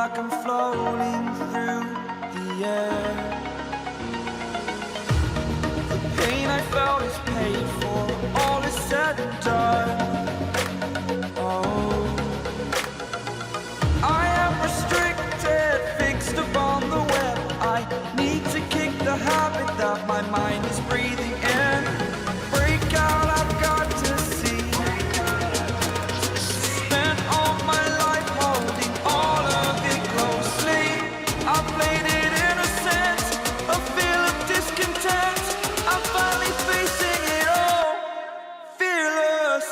like I'm floating through the air. The pain I felt is paid for, all is said and done. Oh, I am restricted, fixed upon the web. I need to kick the habit that my mind is breathing in. Break out, I've got to see. Spent all my life holding all of it closely. I played it innocent, a feel of discontent. I'm finally facing it all, fearless.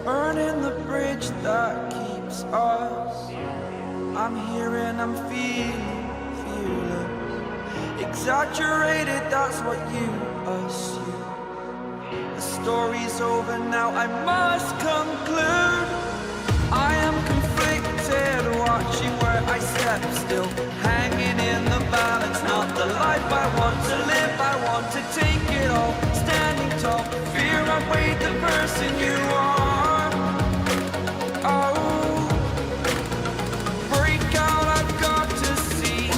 Burning the bridge that keeps us. I'm here and I'm feeling fearless. Exaggerated, that's what you assume. The story's over now, I must conclude. I am conflicted, watching where I step still, hanging in the balance. Not the life I want to live, I want to take it all. Standing tall, fear outweighed the person you are. Oh, break out, I've got to see.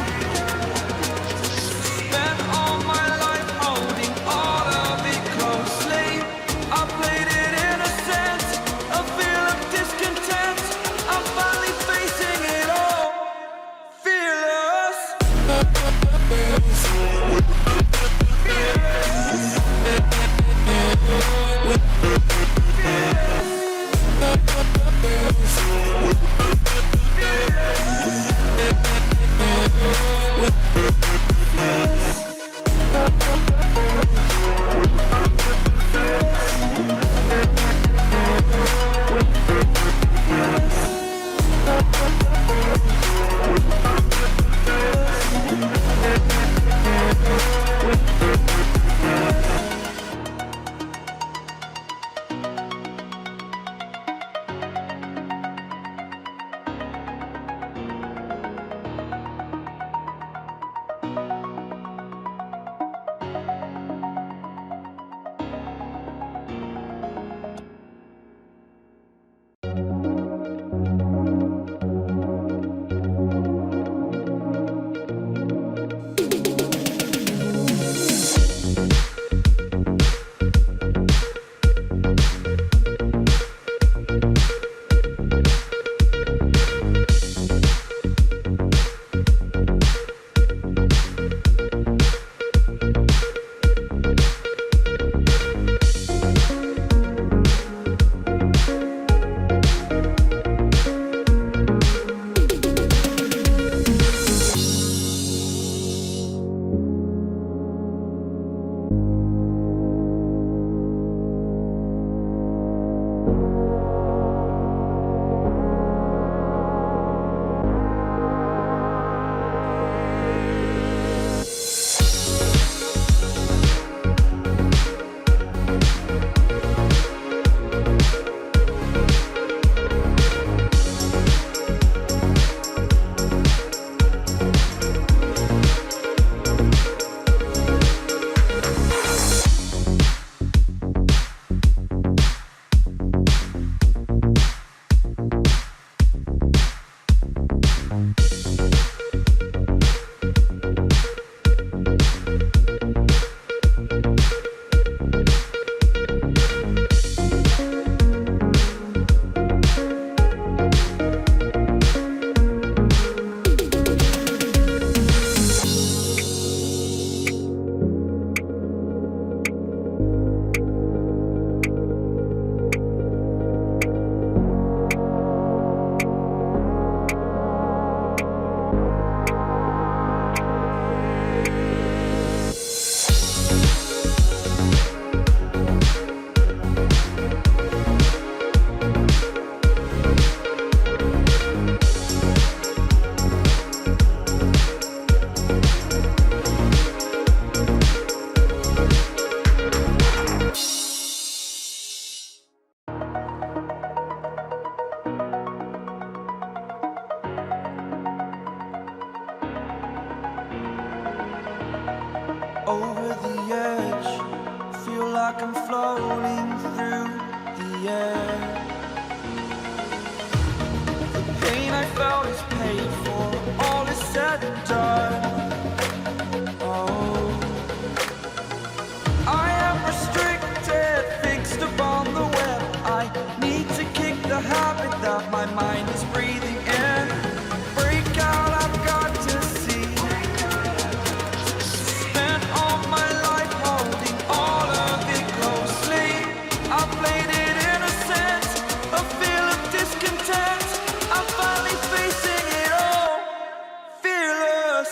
Spent all my life holding all of it closely. I played it innocent, a feel of discontent. I'm finally facing it all, fearless. Fearless. like I'm floating through the air. The pain I felt is paid for, all is said and done. Oh, I am restricted, fixed upon the web. I need to kick the habit that my mind is breathing in. Break out, I've got to see. Spent all my life holding all of it closely. I played it innocent, a feel of discontent. I'm finally facing it all, fearless.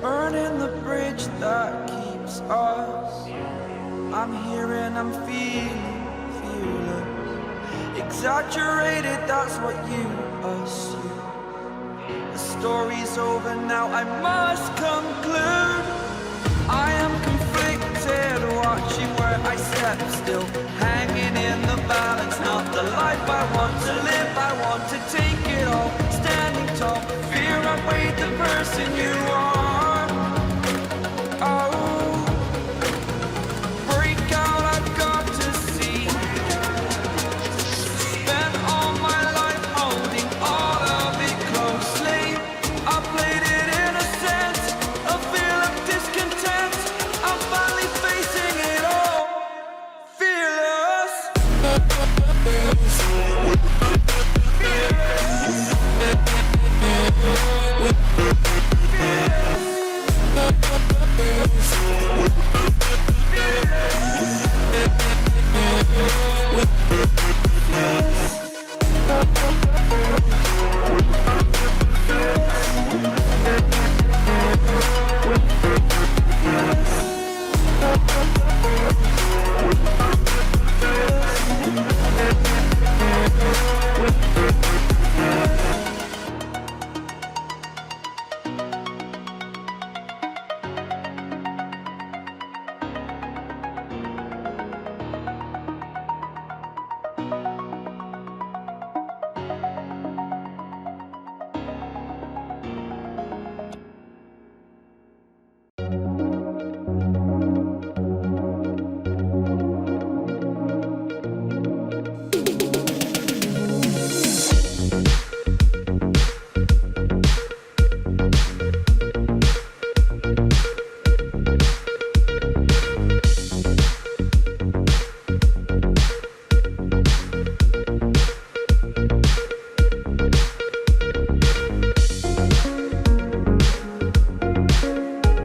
Burning the bridge that keeps us. I'm here and I'm feeling fearless. Exaggerated, that's what you assume. The story's over now, I must conclude. I am conflicted, watching where I step still, hanging in the balance. Not the life I want to live, I want to take it all. Standing tall, fear I weighed the person you are.